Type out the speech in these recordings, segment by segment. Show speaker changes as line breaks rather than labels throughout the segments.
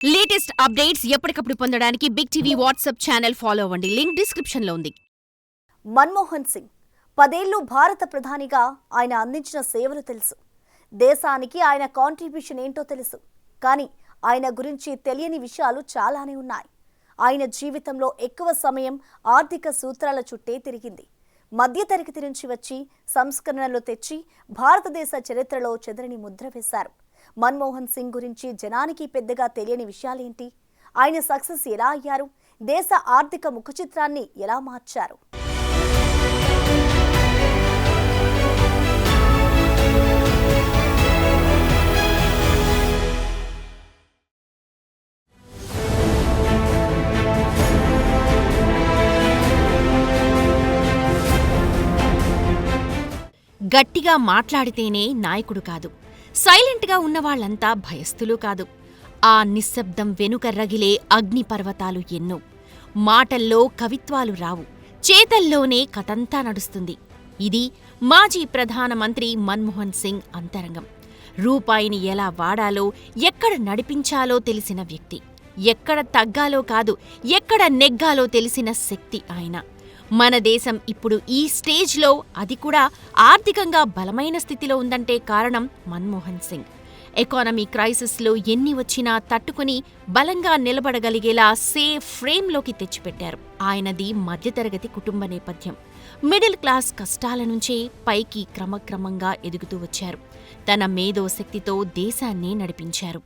Latest updates ఎప్పటికప్పుడు పొందడానికి big TV WhatsApp channel follow అవ్వండి. లింక్ డిస్క్రిప్షన్ లో ఉంది.
మన్మోహన్ సింగ్ 10 ఏళ్లు భారత ప్రధానిగా ఆయన అందించిన సేవలు తెలుసు. దేశానికి ఆయన కాంట్రిబ్యూషన్ ఏంటో తెలుసు. కానీ ఆయన గురించి తెలియని విషయాలు చాలానే ఉన్నాయి. ఆయన జీవితంలో ఎక్కువ సమయం ఆర్థిక సూత్రాల చుట్టే తిరిగింది. మధ్యతరగతి నుంచి వచ్చి సంస్కరణలు తెచ్చి భారతదేశ చరిత్రలో చెదరని ముద్ర వేశారు. మన్మోహన్ సింగ్ గురించి జనానికి పెద్దగా తెలియని విషయాలేంటి? ఆయన సక్సెస్ ఎలా అయ్యారు? దేశ ఆర్థిక ముఖచిత్రాన్ని ఎలా మార్చారు?
గట్టిగా మాట్లాడితేనే నాయకుడు కాదు, సైలెంట్గా ఉన్నవాళ్లంతా భయస్థులు కాదు. ఆ నిశ్శబ్దం వెనుక రగిలే అగ్నిపర్వతాలు ఎన్నో. మాటల్లో కవిత్వాలు రావు, చేతల్లోనే కథంతా నడుస్తుంది. ఇది మాజీ ప్రధానమంత్రి మన్మోహన్ సింగ్ అంతరంగం. రూపాయిని ఎలా వాడాలో, ఎక్కడ నడిపించాలో తెలిసిన వ్యక్తి. ఎక్కడ తగ్గాలో కాదు, ఎక్కడ నెగ్గాలో తెలిసిన శక్తి ఆయన. మన దేశం ఇప్పుడు ఈ స్టేజ్లో, అది కూడా ఆర్థికంగా బలమైన స్థితిలో ఉందంటే కారణం మన్మోహన్ సింగ్. ఎకానమీ క్రైసిస్లో ఎన్ని వచ్చినా తట్టుకుని బలంగా నిలబడగలిగేలా సేఫ్ ఫ్రేమ్లోకి తెచ్చిపెట్టారు. ఆయనది మధ్యతరగతి కుటుంబ నేపథ్యం. మిడిల్ క్లాస్ కష్టాల నుంచే పైకి క్రమక్రమంగా ఎదుగుతూ వచ్చారు. తన మేధో శక్తితో దేశాన్ని నడిపించారు.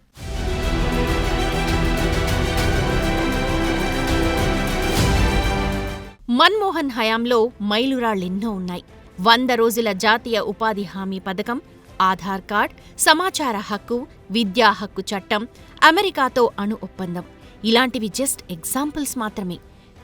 మన్మోహన్ హయాంలో మైలురాళ్లెన్నో ఉన్నాయి. 100 రోజుల జాతీయ ఉపాధి హామీ పథకం, ఆధార్ కార్డ్, సమాచార హక్కు, విద్యా హక్కు చట్టం, అమెరికాతో అణు ఒప్పందం ఇలాంటివి జస్ట్ ఎగ్జాంపుల్స్ మాత్రమే.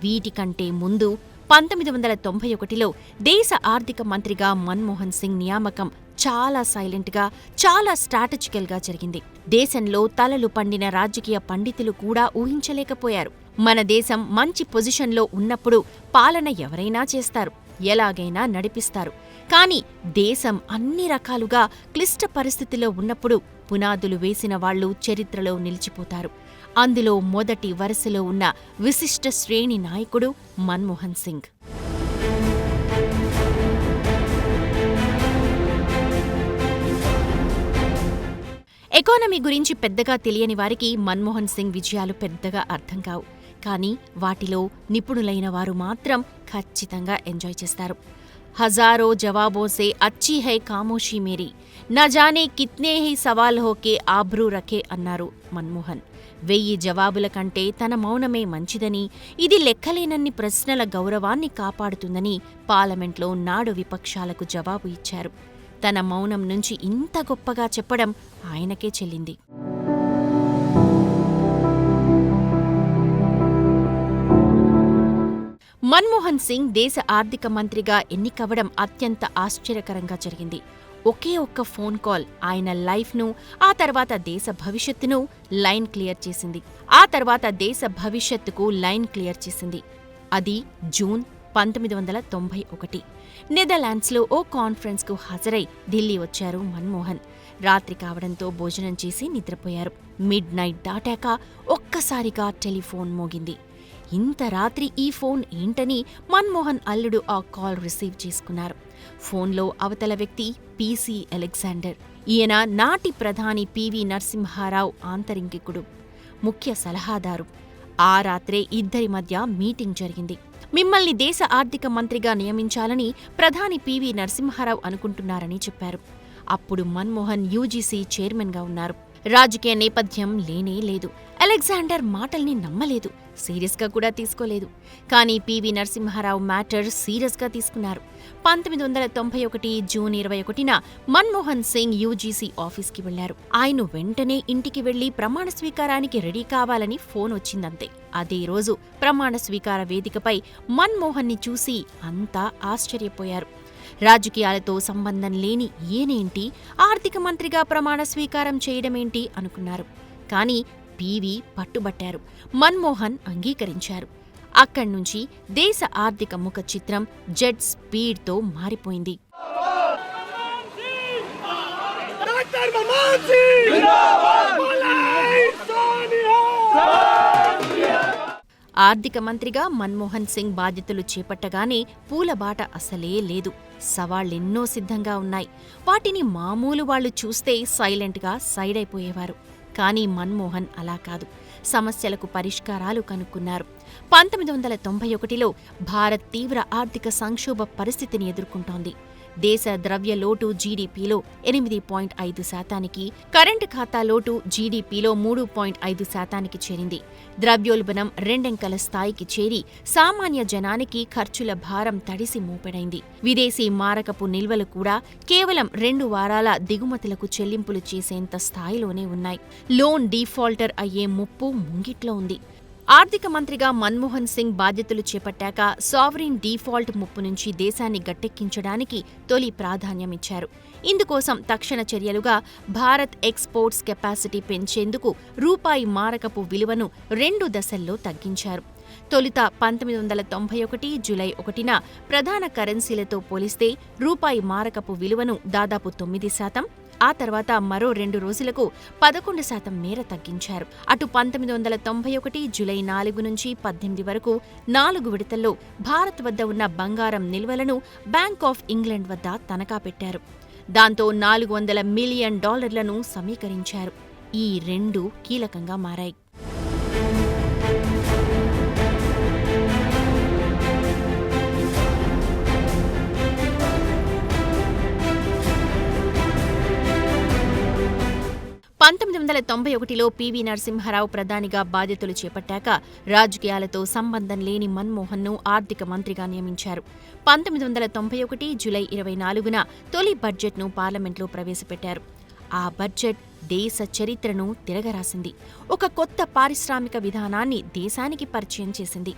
వీటికంటే ముందు 1991లో దేశ ఆర్థిక మంత్రిగా మన్మోహన్ సింగ్ నియామకం చాలా సైలెంట్గా, చాలా స్ట్రాటజికల్గా జరిగింది. దేశంలో తలలు పండిన రాజకీయ పండితులు కూడా ఊహించలేకపోయారు. మన దేశం మంచి పొజిషన్లో ఉన్నప్పుడు పాలన ఎవరైనా చేస్తారు, ఎలాగైనా నడిపిస్తారు. కానీ దేశం అన్ని రకాలుగా క్లిష్ట పరిస్థితిలో ఉన్నప్పుడు పునాదులు వేసిన వాళ్లు చరిత్రలో నిలిచిపోతారు. అందులో మొదటి వరుసలో ఉన్న విశిష్ట శ్రేణి నాయకుడు మన్మోహన్ సింగ్. ఎకానమీ గురించి పెద్దగా తెలియని వారికి మన్మోహన్ సింగ్ విజయాలు పెద్దగా అర్థం కావు. కానీ వాటిలో నిపుణులైన వారు మాత్రం ఖచ్చితంగా ఎంజాయ్ చేస్తారు. హజారో జవాబో సే అచ్చీ హై ఖామోషీ మేరీ, నా జానే కిత్నే హీ సవాల్ హోకే ఆబ్రూ రఖే అన్నారు మన్మోహన్. 1000 జవాబుల కంటే తన మౌనమే మంచిదని, ఇది లెక్కలేనన్ని ప్రశ్నల గౌరవాన్ని కాపాడుతుందని పార్లమెంట్లో నాడు విపక్షాలకు జవాబు ఇచ్చారు. తన మౌనం నుంచి ఇంత గొప్పగా చెప్పడం ఆయనకే చెల్లింది. మన్మోహన్ సింగ్ దేశ ఆర్థిక మంత్రిగా ఎన్నికవడం అత్యంత ఆశ్చర్యకరంగా జరిగింది. ఒకే ఒక్క ఫోన్ కాల్ ఆయన లైఫ్ను, ఆ తర్వాత దేశ భవిష్యత్తును లైన్ క్లియర్ చేసింది. అది జూన్ 1991. నెదర్లాండ్స్లో ఓ కాన్ఫరెన్స్కు హాజరై ఢిల్లీ వచ్చారు మన్మోహన్. రాత్రి కావడంతో భోజనం చేసి నిద్రపోయారు. మిడ్ నైట్ దాటాక ఒక్కసారిగా టెలిఫోన్ మోగింది. ఇంత రాత్రి ఈ ఫోన్ ఏంటని మన్మోహన్ అల్లుడు ఆ కాల్ రిసీవ్ చేసుకున్నారు. ఫోన్లో అవతల వ్యక్తి పీసీ అలెగ్జాండర్. ఈయన నాటి ప్రధాని పివి నరసింహారావు ఆంతరింగికుడు, ముఖ్య సలహాదారు. ఆ రాత్రే ఇద్దరి మధ్య మీటింగ్ జరిగింది. మిమ్మల్ని దేశ ఆర్థిక మంత్రిగా నియమించాలని ప్రధాని పివి నరసింహారావు అనుకుంటున్నారని చెప్పారు. అప్పుడు మన్మోహన్ యూజీసీ చైర్మన్గా ఉన్నారు. రాజకీయ నేపథ్యం లేనే లేదు. అలెగ్జాండర్ మాటల్ని నమ్మలేదు, సీరియస్గా కూడా తీసుకోలేదు. కానీ పివి నరసింహారావు మ్యాటర్ సీరియస్గా తీసుకున్నారు. 1991 జూన్ 21న మన్మోహన్ సింగ్ యూజీసీ ఆఫీస్కి వెళ్లారు. ఆయన వెంటనే ఇంటికి వెళ్లి ప్రమాణ స్వీకారానికి రెడీ కావాలని ఫోన్ వచ్చిందంతే. అదే రోజు ప్రమాణ స్వీకార వేదికపై మన్మోహన్ని చూసి అంతా ఆశ్చర్యపోయారు. రాజకీయాలతో సంబంధం లేని ఈయనేంటి ఆర్థిక మంత్రిగా ప్రమాణ స్వీకారం చేయడమేంటి అనుకున్నారు. కానీ పివి పట్టుబట్టారు. మన్మోహన్ అంగీకరించారు. అక్కడ్నుంచి దేశ ఆర్థిక ముఖ చిత్రం జెట్ స్పీడ్తో మారిపోయింది. ఆర్థిక మంత్రిగా మన్మోహన్ సింగ్ బాధ్యతలు చేపట్టగానే పూలబాట అసలే లేదు. సవాళ్లెన్నో సిద్ధంగా ఉన్నాయి. వాటిని మామూలు వాళ్లు చూస్తే సైలెంట్గా సైడ్ అయిపోయేవారు. కానీ మన్మోహన్ అలా కాదు. సమస్యలకు పరిష్కారాలు కనుక్కున్నారు. 1991లో భారత్ తీవ్ర ఆర్థిక సంక్షోభ పరిస్థితిని ఎదుర్కొంటోంది. దేశ ద్రవ్య లోటు జీడీపీలో 8.5%, కరెంటు ఖాతా లోటు జీడీపీలో 3.5%కి చేరింది. ద్రవ్యోల్బణం రెండంకెల స్థాయికి చేరి సామాన్య జనానికి ఖర్చుల భారం తడిసి మోపెడైంది. విదేశీ మారకపు నిల్వలు కూడా కేవలం 2 వారాల దిగుమతులకు చెల్లింపులు చేసేంత స్థాయిలోనే ఉన్నాయి. లోన్ డీఫాల్టర్ అయ్యే ముప్పు ముంగిట్లో ఉంది. ఆర్థిక మంత్రిగా మన్మోహన్ సింగ్ బాధ్యతలు చేపట్టాక సావరీన్ డీఫాల్ట్ ముప్పు నుంచి దేశాన్ని గట్టెక్కించడానికి తొలి ప్రాధాన్యమిచ్చారు. ఇందుకోసం తక్షణ చర్యలుగా భారత్ ఎక్స్పోర్ట్స్ కెపాసిటీ పెంచేందుకు రూపాయి మారకపు విలువను 2 దశల్లో తగ్గించారు. తొలుత 1991 జూలై 1న ప్రధాన కరెన్సీలతో పోలిస్తే రూపాయి మారకపు విలువను దాదాపు 9%, ఆ తర్వాత మరో 2 రోజులకు 11% మేర తగ్గించారు. అటు 1991 జూలై 4 నుంచి 18 వరకు 4 విడతల్లో భారత్ వద్ద ఉన్న బంగారం నిల్వలను బ్యాంక్ ఆఫ్ ఇంగ్లాండ్ వద్ద తనఖా పెట్టారు. దాంతో $400 మిలియన్ సమీకరించారు. ఈ 2 కీలకంగా మారాయి. లో పివి నరసింహారావు ప్రధానిగా బాధ్యతలు చేపట్టాక రాజకీయాలతో సంబంధం లేని మన్మోహన్ను ఆర్థిక మంత్రిగా నియమించారు. 1991 జూలై 24న తొలి బడ్జెట్ను పార్లమెంట్లో ప్రవేశపెట్టారు. ఆ బడ్జెట్ దేశ చరిత్రను తిరగరాసింది. ఒక కొత్త పారిశ్రామిక విధానాన్ని దేశానికి పరిచయం చేసింది.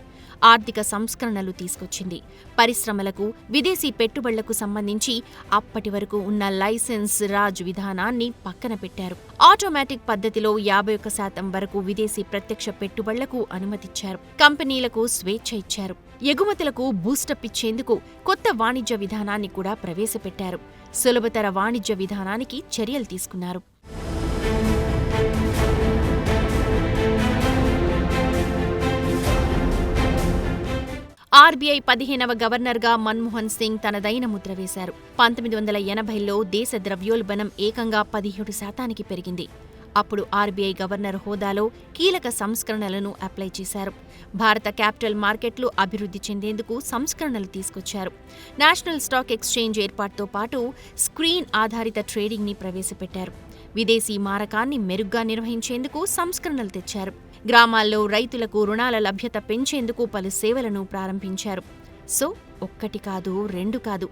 ఆర్థిక సంస్కరణలు తీసుకొచ్చింది. పరిశ్రమలకు, విదేశీ పెట్టుబడులకు సంబంధించి అప్పటి వరకు ఉన్న లైసెన్స్ రాజ్ విధానాన్ని పక్కన పెట్టారు. ఆటోమేటిక్ పద్ధతిలో 51% వరకు విదేశీ ప్రత్యక్ష పెట్టుబడులకు అనుమతిచ్చారు. కంపెనీలకు స్వేచ్ఛ ఇచ్చారు. ఎగుమతులకు బూస్టప్ ఇచ్చేందుకు కొత్త వాణిజ్య విధానాన్ని కూడా ప్రవేశపెట్టారు. సులభతర వాణిజ్య విధానానికి చర్యలు తీసుకున్నారు. ఆర్బీఐ 15వ గవర్నర్గా మన్మోహన్ సింగ్ తనదైన ముద్ర వేశారు. 1980లో దేశ ద్రవ్యోల్బణం ఏకంగా 17%కి పెరిగింది. అప్పుడు ఆర్బీఐ గవర్నర్ హోదాలో కీలక సంస్కరణలను అప్లై చేశారు. భారత క్యాపిటల్ మార్కెట్లు అభివృద్ధి చెందేందుకు సంస్కరణలు తీసుకొచ్చారు. నేషనల్ స్టాక్ ఎక్స్చేంజ్ ఏర్పాటుతో పాటు స్క్రీన్ ఆధారిత ట్రేడింగ్ని ప్రవేశపెట్టారు. విదేశీ మారకాన్ని మెరుగ్గా నిర్వహించేందుకు సంస్కరణలు తెచ్చారు. గ్రామాల్లో రైతులకు రుణాల లభ్యత పెంచేందుకు పలు సేవలను ప్రారంభించారు. సో 1 కాదు 2 కాదు,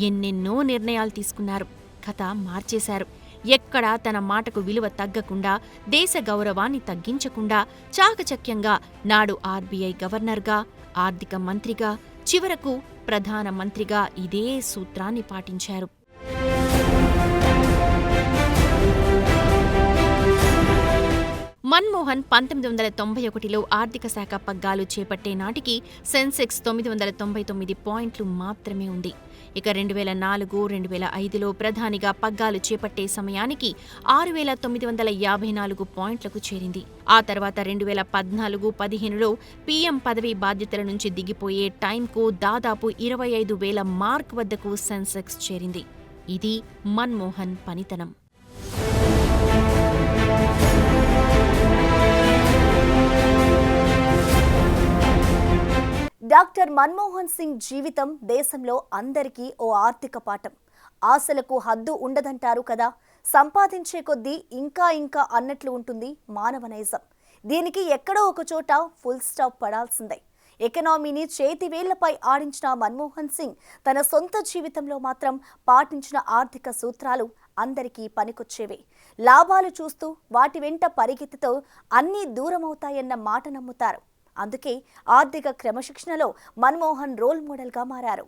ఎన్నెన్నో నిర్ణయాలు తీసుకున్నారు. కథ మార్చేశారు. ఎక్కడా తన మాటకు విలువ తగ్గకుండా, దేశ గౌరవాన్ని తగ్గించకుండా చాకచక్యంగా నాడు ఆర్బీఐ గవర్నర్గా, ఆర్థిక మంత్రిగా, చివరకు ప్రధాన మంత్రిగా ఇదే సూత్రాన్ని పాటించారు. మన్మోహన్ 1991లో ఆర్థిక శాఖ పగ్గాలు చేపట్టే నాటికి సెన్సెక్స్ 999 పాయింట్లు మాత్రమే ఉంది. ఇక 2004-2005లో ప్రధానిగా పగ్గాలు చేపట్టే సమయానికి 6954 పాయింట్లకు చేరింది. ఆ తర్వాత 2014-15లో పీఎం పదవి బాధ్యతల నుంచి దిగిపోయే టైంకు దాదాపు 25,000 మార్క్ వద్దకు సెన్సెక్స్ చేరింది. ఇది మన్మోహన్ పనితనం.
డాక్టర్ మన్మోహన్ సింగ్ జీవితం దేశంలో అందరికీ ఓ ఆర్థిక పాఠం. ఆశలకు హద్దు ఉండదంటారు కదా, సంపాదించే కొద్దీ ఇంకా ఇంకా అన్నట్లు ఉంటుంది మానవ నైజం. దీనికి ఎక్కడో ఒక చోట ఫుల్ స్టాప్ పడాల్సిందే. ఎకనామీని చేతివేళ్లపై ఆడించిన మన్మోహన్ సింగ్ తన సొంత జీవితంలో మాత్రం పాటించిన ఆర్థిక సూత్రాలు అందరికీ పనికొచ్చేవే. లాభాలు చూస్తూ వాటి వెంట పరిగెత్తుతో అన్నీ దూరమవుతాయన్న మాట నమ్ముతారు. అందుకే ఆర్థిక క్రమశిక్షణలో మన్మోహన్ రోల్ మోడల్గా మారారు.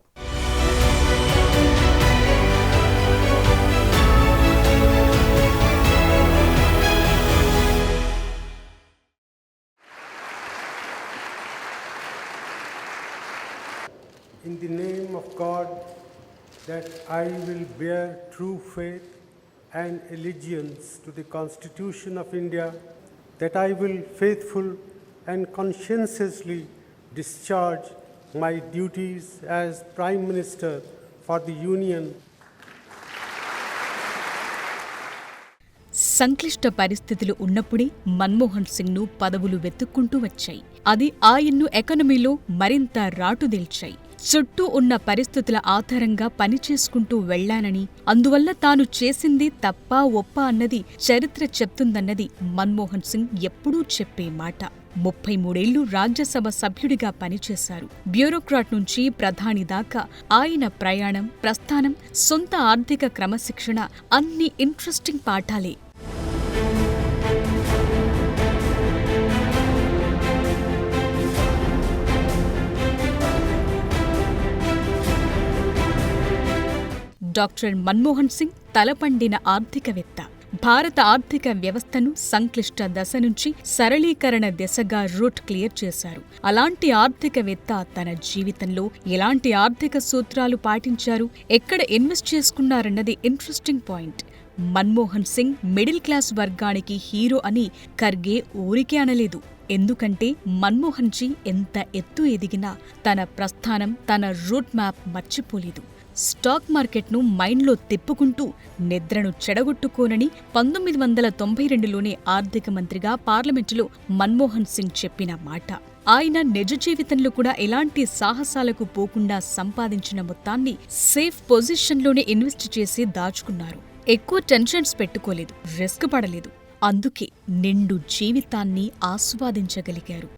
In the name of God, that I will bear true faith and allegiance to the Constitution of India, that I will faithful and conscientiously discharge my duties as Prime Minister for the Union.
సంక్లిష్ట పరిస్థితులు ఉన్నప్పుడే మన్మోహన్ సింగ్ను పదవులు వెతుక్కుంటూ వచ్చాయి. అది ఆయన్ను ఎకానమీలో మరింత రాటుదేల్చాయి. చుట్టూ ఉన్న పరిస్థితుల ఆధారంగా పనిచేసుకుంటూ వెళ్లానని, అందువల్ల తాను చేసింది తప్పా ఒప్పా అన్నది చరిత్ర చెప్తుందన్నది మన్మోహన్ సింగ్ ఎప్పుడూ చెప్పే మాట. 33 ఏళ్లు రాజ్యసభ సభ్యుడిగా పనిచేశారు. బ్యూరోక్రాట్ నుంచి ప్రధాని దాకా ఆయన ప్రయాణం, ప్రస్థానం, సొంత ఆర్థిక క్రమశిక్షణ అన్ని ఇంట్రెస్టింగ్ పాఠాలే. డాక్టర్ మన్మోహన్ సింగ్ తలపండిన ఆర్థికవేత్త. భారత ఆర్థిక వ్యవస్థను సంక్లిష్ట దశ నుంచి సరళీకరణ దిశగా రూట్ క్లియర్ చేశారు. అలాంటి ఆర్థికవేత్త తన జీవితంలో ఎలాంటి ఆర్థిక సూత్రాలు పాటించారు, ఎక్కడ ఇన్వెస్ట్ చేసుకున్నారన్నది interesting point. Manmohan Singh middle class వర్గానికి హీరో అని ఖర్గే ఊరికే అనలేదు. ఎందుకంటే మన్మోహన్ జీ ఎంత ఎత్తు ఎదిగినా తన ప్రస్థానం, తన రూట్ మ్యాప్ మర్చిపోలేదు. స్టాక్ మార్కెట్ను మైండ్లో తిప్పుకుంటూ నిద్రను చెడగొట్టుకోనని 1992లోనే ఆర్థిక మంత్రిగా పార్లమెంటులో మన్మోహన్ సింగ్ చెప్పిన మాట. ఆయన నిజ జీవితంలో కూడా ఎలాంటి సాహసాలకు పోకుండా సంపాదించిన మొత్తాన్ని సేఫ్ పొజిషన్లోనే ఇన్వెస్ట్ చేసి దాచుకున్నారు. ఎక్కువ టెన్షన్స్ పెట్టుకోలేదు, రిస్క్ పడలేదు. అందుకే నిండు జీవితాన్ని ఆస్వాదించగలిగారు.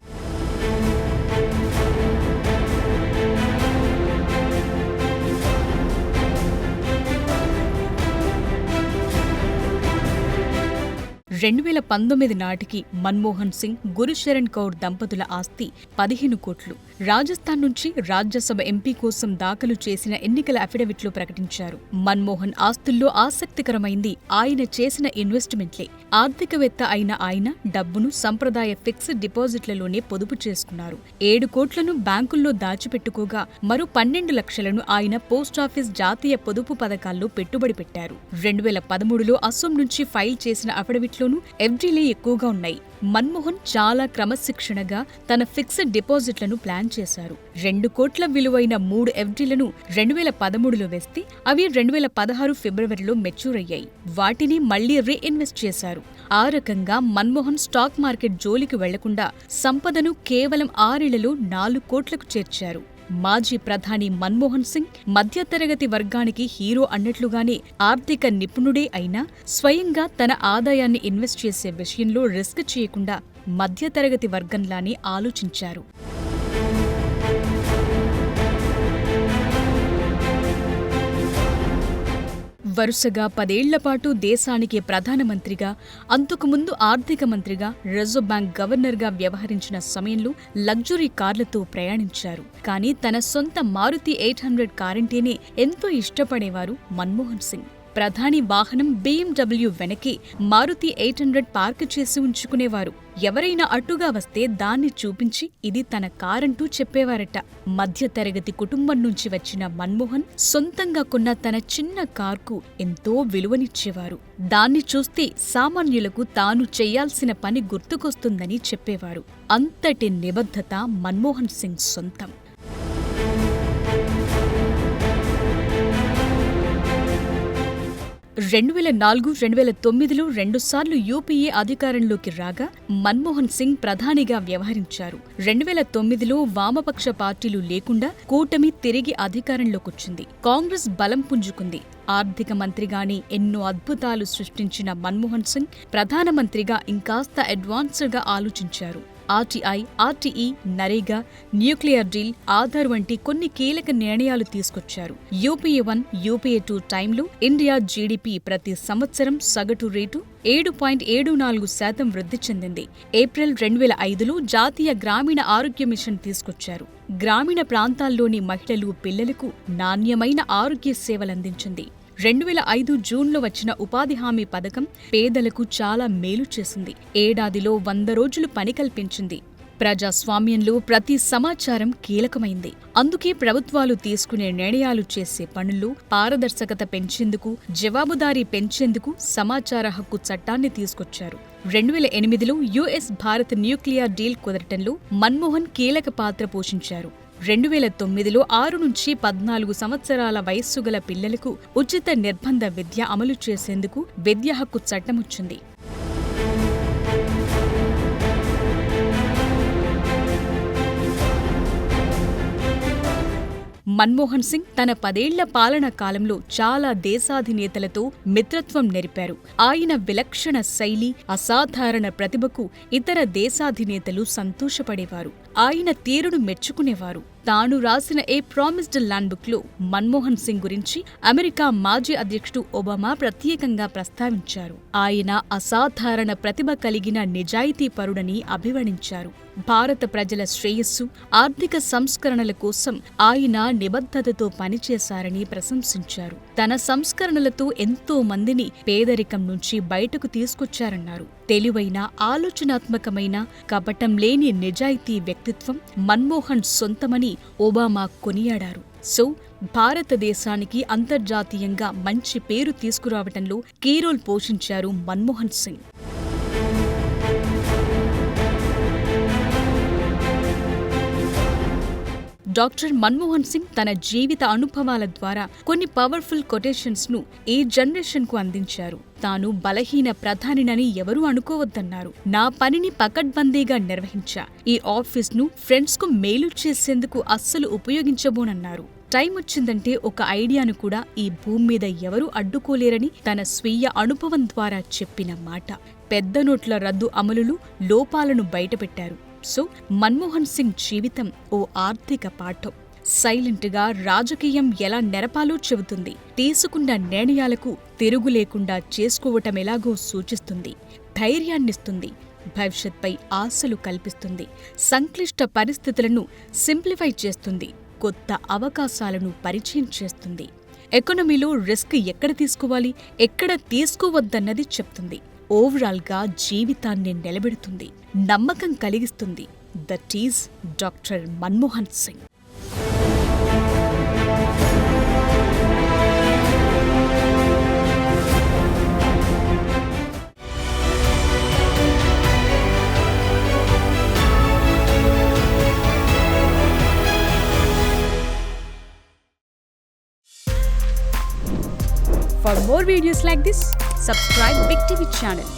2019 నాటికి మన్మోహన్ సింగ్, గురుశరణ్ కౌర్ దంపతుల ఆస్తి 15 కోట్లు. రాజస్థాన్ నుంచి రాజ్యసభ ఎంపీ కోసం దాఖలు చేసిన ఎన్నికల అఫిడవిట్లో ప్రకటించారు. మన్మోహన్ ఆస్తుల్లో ఆసక్తికరమైంది ఆయన చేసిన ఇన్వెస్ట్మెంట్లే. ఆర్థికవేత్త అయిన ఆయన డబ్బును సంప్రదాయ ఫిక్స్డ్ డిపాజిట్లలోనే పొదుపు చేసుకున్నారు. 7 కోట్లను బ్యాంకుల్లో దాచిపెట్టుకోగా మరో 12 లక్షలను ఆయన పోస్టాఫీస్ జాతీయ పొదుపు పథకాల్లో పెట్టుబడి పెట్టారు. 2013లో అసోం నుంచి ఫైల్ చేసిన అఫిడవిట్లోనూ ఎఫ్డీలే ఎక్కువగా ఉన్నాయి. మన్మోహన్ చాలా క్రమశిక్షణగా తన ఫిక్స్డ్ డిపాజిట్లను ప్లాన్ చేశారు. 2 కోట్ల విలువైన 3 ఎఫ్డీలను 2013లో వేస్తే అవి 2016 ఫిబ్రవరిలో మెచ్యూర్ అయ్యాయి. వాటిని మళ్లీ రీఇన్వెస్ట్ చేశారు. ఆ రకంగా మన్మోహన్ స్టాక్ మార్కెట్ జోలికి వెళ్లకుండా సంపదను కేవలం 6 ఏళ్లలో 4 కోట్లకు చేర్చారు. మాజీ ప్రధాని మన్మోహన్ సింగ్ మధ్యతరగతి వర్గానికి హీరో అన్నట్లుగానే ఆర్థిక నిపుణుడే అయినా స్వయంగా తన ఆదాయాన్ని ఇన్వెస్ట్ చేసే విషయంలో రిస్క్ చేయకుండా మధ్యతరగతి వర్గంలానే ఆలోచించారు. వరుసగా 10 ఏళ్లపాటు దేశానికి ప్రధానమంత్రిగా, అంతకుముందు ఆర్థిక మంత్రిగా, రిజర్వ్ బ్యాంక్ గవర్నర్గా వ్యవహరించిన సమయంలో లగ్జరీ కార్లతో ప్రయాణించారు. కానీ తన సొంత మారుతి 800 కారంటేనే ఎంతో ఇష్టపడేవారు మన్మోహన్ సింగ్. ప్రధాని వాహనం BMW వెనకే మారుతి 800 పార్క్ చేసి ఉంచుకునేవారు. ఎవరైనా అడ్డుగా వస్తే దాన్ని చూపించి ఇది తన కారంటూ చెప్పేవారట. మధ్యతరగతి కుటుంబం నుంచి వచ్చిన మన్మోహన్ సొంతంగా కొన్న తన చిన్న కార్కు ఎంతో విలువనిచ్చేవారు. దాన్ని చూస్తే సామాన్యులకు తాను చేయాల్సిన పని గుర్తుకొస్తుందని చెప్పేవారు. అంతటి నిబద్ధత మన్మోహన్ సింగ్ సొంతం. 2004-2009లో 2 సార్లు యూపీఏ అధికారంలోకి రాగా మన్మోహన్ సింగ్ ప్రధానిగా వ్యవహరించారు. 2009లో వామపక్ష పార్టీలు లేకుండా కూటమి తిరిగి అధికారంలోకొచ్చింది. కాంగ్రెస్ బలం పుంజుకుంది. ఆర్థిక మంత్రిగానే ఎన్నో అద్భుతాలు సృష్టించిన మన్మోహన్ సింగ్ ప్రధానమంత్రిగా ఇంకాస్త అడ్వాన్స్డ్గా ఆలోచించారు. RTI, RTE, NREGA, nuclear deal, Aadhaar వంటి కొన్ని కీలక నిర్ణయాలు తీసుకొచ్చారు. యూపీఏ 1, యూపీఏ 2 టైంలో ఇండియా జీడీపీ ప్రతి సంవత్సరం సగటు రేటు 7.74% వృద్ధి చెందింది. ఏప్రిల్ 2005లో జాతీయ గ్రామీణ ఆరోగ్య మిషన్ తీసుకొచ్చారు. గ్రామీణ ప్రాంతాల్లోని మహిళలు, పిల్లలకు నాణ్యమైన ఆరోగ్య సేవలందించింది. 2005 జూన్లో వచ్చిన ఉపాధి హామీ పథకం పేదలకు చాలా మేలు చేసింది. ఏడాదిలో 100 రోజులు పని కల్పించింది. ప్రజాస్వామ్యంలో ప్రతి సమాచారం కీలకమైంది. అందుకే ప్రభుత్వాలు తీసుకునే నిర్ణయాలు, చేసే పనుల్లో పారదర్శకత పెంచేందుకు, జవాబుదారీ పెంచేందుకు సమాచార హక్కు చట్టాన్ని తీసుకొచ్చారు. 2008లో యుఎస్ భారత్ న్యూక్లియర్ డీల్ కుదరటంలో మన్మోహన్ కీలక పాత్ర పోషించారు. 2009లో 6 నుంచి 14 సంవత్సరాల వయస్సు గల పిల్లలకు ఉచిత నిర్బంధ విద్య అమలు చేసేందుకు విద్యా హక్కు చట్టమొచ్చింది. మన్మోహన్ సింగ్ తన 10 ఏళ్ల పాలనా కాలంలో చాలా దేశాధినేతలతో మిత్రత్వం నెరిపారు. ఆయన విలక్షణ శైలి, అసాధారణ ప్రతిభకు ఇతర దేశాధినేతలు సంతోషపడేవారు. ఆయన తీరును మెచ్చుకునేవారు. తాను రాసిన ఏ ప్రామిస్డ్ ల్యాండ్ బుక్ లో మన్మోహన్ సింగ్ గురించి అమెరికా మాజీ అధ్యక్షుడు ఒబామా ప్రత్యేకంగా ప్రస్తావించారు. ఆయన అసాధారణ ప్రతిభ కలిగిన నిజాయితీపరుడని అభివర్ణించారు. భారత ప్రజల శ్రేయస్సు, ఆర్థిక సంస్కరణల కోసం ఆయన నిబద్ధతతో పనిచేశారని ప్రశంసించారు. తన సంస్కరణలతో ఎంతో మందిని పేదరికం నుంచి బయటకు తీసుకొచ్చారన్నారు. తెలివైన, ఆలోచనాత్మకమైన, కపటం లేని నిజాయితీ వ్యక్తిత్వం మన్మోహన్ సొంతమని ఒబామా కొనియాడారు. సో భారతదేశానికి అంతర్జాతీయంగా మంచి పేరు తీసుకురావటంలో కీరోల్ పోషించారు మన్మోహన్ సింగ్. డాక్టర్ మన్మోహన్ సింగ్ తన జీవిత అనుభవాల ద్వారా కొన్ని పవర్ఫుల్ కొటేషన్స్ ను ఈ జనరేషన్ కు అందించారు. తాను బలహీన ప్రధానినని ఎవరూ అనుకోవద్దన్నారు. నా పనిని పకడ్బందీగా నిర్వహించా. ఈ ఆఫీస్ ను ఫ్రెండ్స్ కు మేలు చేసేందుకు అస్సలు ఉపయోగించబోనన్నారు. టైం వచ్చిందంటే ఒక ఐడియాను కూడా ఈ భూమి మీద ఎవరూ అడ్డుకోలేరని తన స్వీయ అనుభవం ద్వారా చెప్పిన మాట. పెద్ద నోట్ల రద్దు అమలులు లోపాలను బయటపెట్టారు. సో మన్మోహన్ సింగ్ జీవితం ఓ ఆర్థిక పాఠం. సైలెంట్గా రాజకీయం ఎలా నెరపాలో చెబుతుంది. తీసుకున్న నిర్ణయాలకు తిరుగు లేకుండా చేసుకోవటమెలాగో సూచిస్తుంది. ధైర్యాన్నిస్తుంది. భవిష్యత్పై ఆశలు కల్పిస్తుంది. సంక్లిష్ట పరిస్థితులను సింప్లిఫై చేస్తుంది. కొత్త అవకాశాలను పరిచయం చేస్తుంది. ఎకానమీలో రిస్క్ ఎక్కడ తీసుకోవాలి, ఎక్కడ తీసుకోవద్దన్నది చెప్తుంది. ఓవరాల్గా జీవితాన్ని నిలబెడుతుంది, నమ్మకం కలిగిస్తుంది. That is doctor Manmohan Singh. For more videos like this, subscribe Big TV channel.